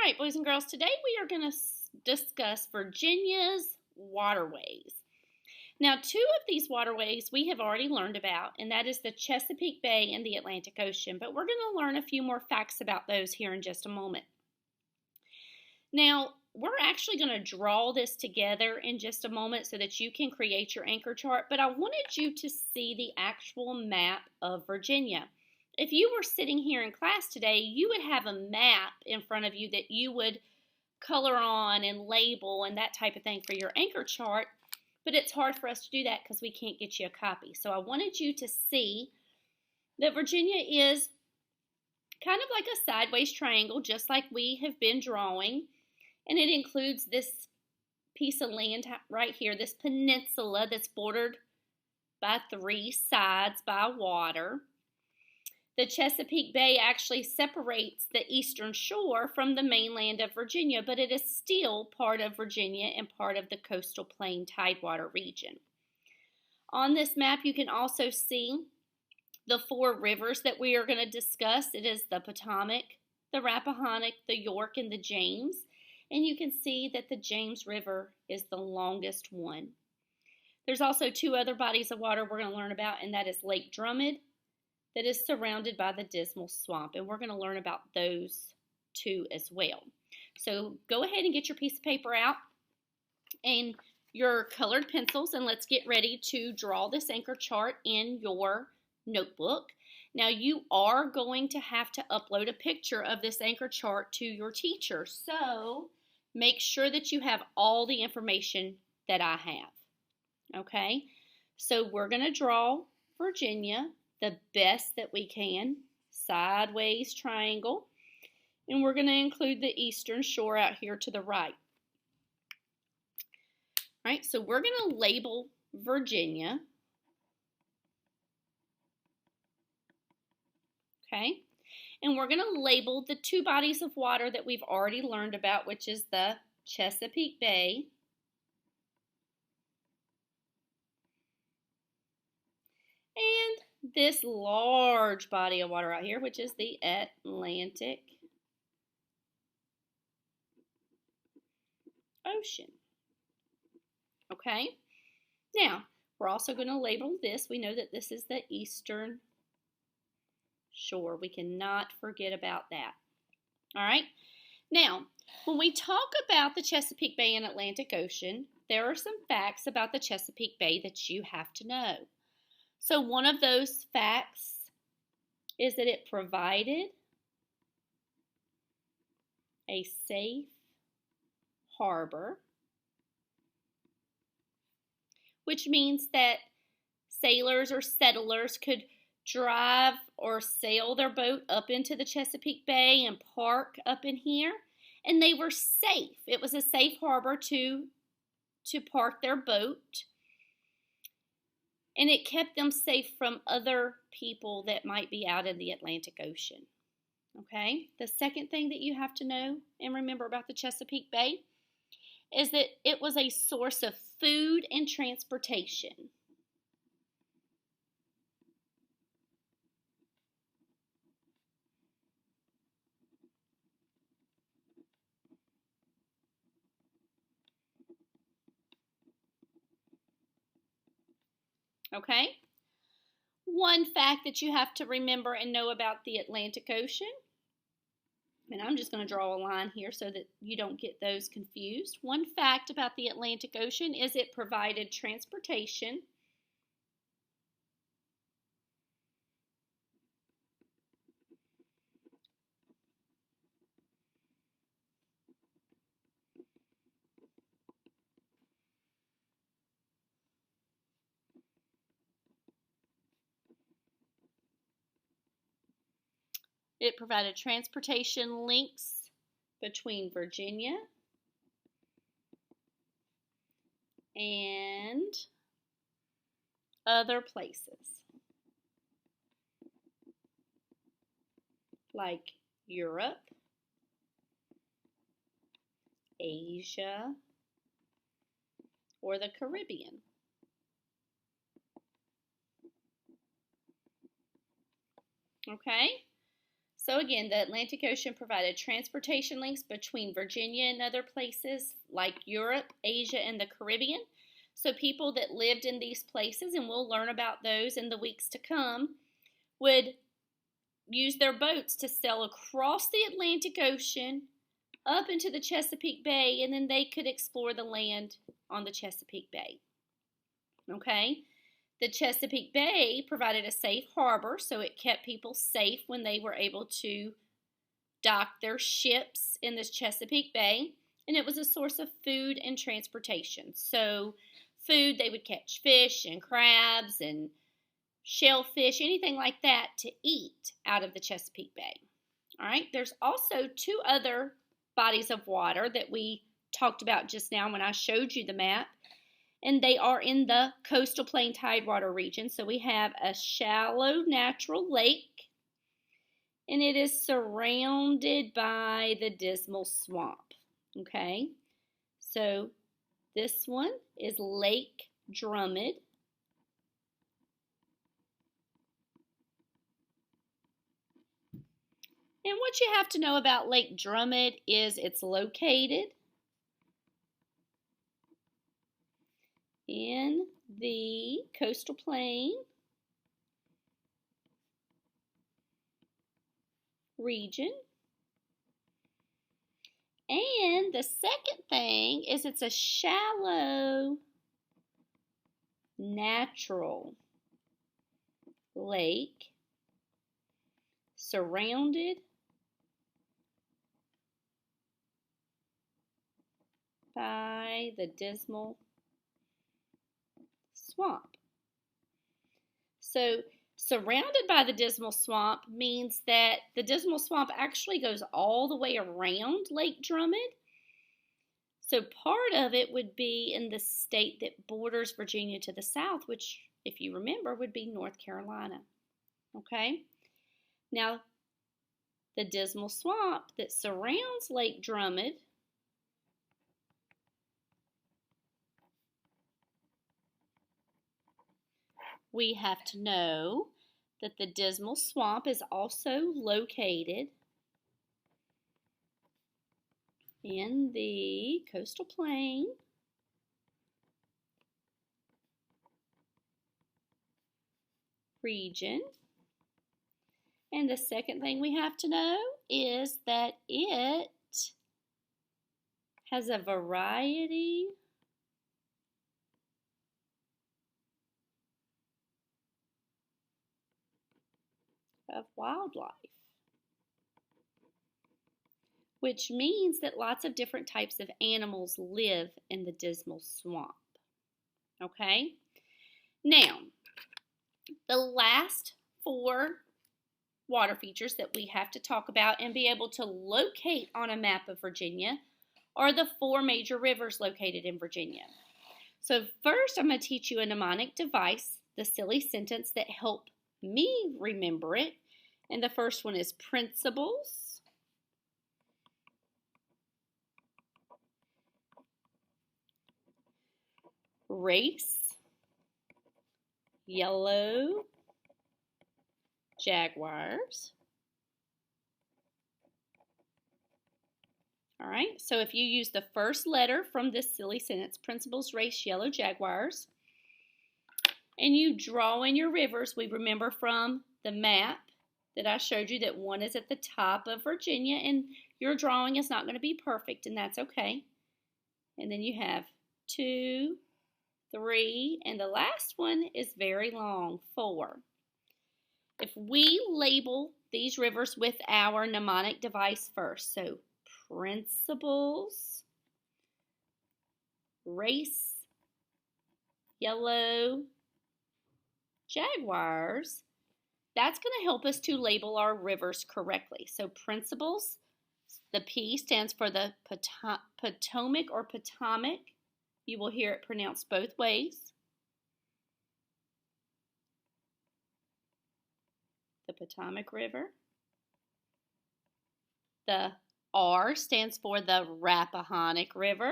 right, boys and girls, today we are going to discuss Virginia's waterways. Now, two of these waterways we have already learned about, and that is the Chesapeake Bay and the Atlantic Ocean, but we're going to learn a few more facts about those here in just a moment. Now, we're actually going to draw this together in just a moment so that you can create your anchor chart, but I wanted you to see the actual map of Virginia. If you were sitting here in class today, you would have a map in front of you that you would color on and label and that type of thing for your anchor chart, but it's hard for us to do that because we can't get you a copy. So I wanted you to see that Virginia is kind of like a sideways triangle, just like we have been drawing, and it includes this piece of land right here, this peninsula that's bordered by three sides by water. The Chesapeake Bay actually separates the eastern shore from the mainland of Virginia, but it is still part of Virginia and part of the coastal plain tidewater region. On this map, you can also see the four rivers that we are going to discuss. It is the Potomac, the Rappahannock, the York, and the James. And you can see that the James River is the longest one. There's also two other bodies of water we're going to learn about, and that is Lake Drummond, that is surrounded by the Dismal Swamp, and we're going to learn about those two as well. So go ahead and get your piece of paper out and your colored pencils, and let's get ready to draw this anchor chart in your notebook. Now you are going to have to upload a picture of this anchor chart to your teacher, so make sure that you have all the information that I have. Okay, so we're going to draw Virginia the best that we can, sideways triangle, and we're going to include the eastern shore out here to the right. All right, so we're going to label Virginia. Okay, and we're going to label the two bodies of water that we've already learned about, which is the Chesapeake Bay and this large body of water out here, which is the Atlantic Ocean. Okay, now we're also going to label this. We know that this is the eastern shore. We cannot forget about that. All right, now when we talk about the Chesapeake Bay and Atlantic Ocean, there are some facts about the Chesapeake Bay that you have to know. So one of those facts is that it provided a safe harbor, which means that sailors or settlers could drive or sail their boat up into the Chesapeake Bay and park up in here, and they were safe. It was a safe harbor to park their boat. And it kept them safe from other people that might be out in the Atlantic Ocean. Okay? The second thing that you have to know and remember about the Chesapeake Bay is that it was a source of food and transportation. Okay? One fact that you have to remember and know about the Atlantic Ocean, and I'm just going to draw a line here so that you don't get those confused. One fact about the Atlantic Ocean is it provided transportation links between Virginia and other places like Europe, Asia, or the Caribbean. Okay? So again, the Atlantic Ocean provided transportation links between Virginia and other places like Europe, Asia, and the Caribbean. So people that lived in these places, and we'll learn about those in the weeks to come, would use their boats to sail across the Atlantic Ocean up into the Chesapeake Bay, and then they could explore the land on the Chesapeake Bay. Okay? The Chesapeake Bay provided a safe harbor, so it kept people safe when they were able to dock their ships in this Chesapeake Bay, and it was a source of food and transportation. So food, they would catch fish and crabs and shellfish, anything like that to eat out of the Chesapeake Bay. All right, there's also two other bodies of water that we talked about just now when I showed you the map, and they are in the coastal plain tidewater region. So we have a shallow natural lake, and it is surrounded by the Dismal Swamp. Okay, so this one is Lake Drummond. And what you have to know about Lake Drummond is it's located in the coastal plain region. And the second thing is it's a shallow natural lake surrounded by the Dismal Swamp. So surrounded by the Dismal Swamp means that the Dismal Swamp actually goes all the way around Lake Drummond. So part of it would be in the state that borders Virginia to the south, which, if you remember, would be North Carolina. Okay? Now, the Dismal Swamp that surrounds Lake Drummond we have to know that the Dismal Swamp is also located in the coastal plain region. And the second thing we have to know is that it has a variety of wildlife, which means that lots of different types of animals live in the Dismal Swamp. Okay? Now, the last four water features that we have to talk about and be able to locate on a map of Virginia are the four major rivers located in Virginia. So first, I'm going to teach you a mnemonic device, the silly sentence that help me remember it. And the first one is principles, race, yellow, jaguars. All right, so if you use the first letter from this silly sentence, principles, race, yellow, jaguars, and you draw in your rivers, we remember from the map that I showed you that one is at the top of Virginia, and your drawing is not going to be perfect, and that's okay. And then you have 2, 3, and the last one is very long, 4. If we label these rivers with our mnemonic device first, so principles, race, yellow, jaguars, that's going to help us to label our rivers correctly. So principles, the P stands for the Potomac or Potomac. You will hear it pronounced both ways. The Potomac River. The R stands for the Rappahannock River.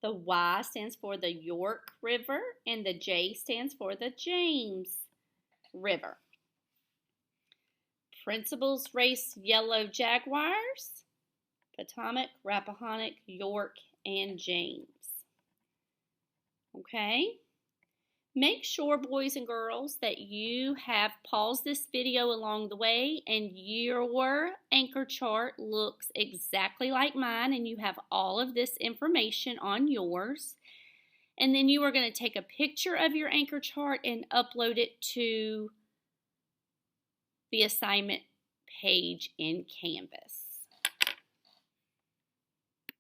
The Y stands for the York River, and the J stands for the James River. Principals race yellow jaguars, Potomac, Rappahannock, York, and James. Okay? Make sure, boys and girls, that you have paused this video along the way and your anchor chart looks exactly like mine and you have all of this information on yours. And then you are going to take a picture of your anchor chart and upload it to the assignment page in Canvas.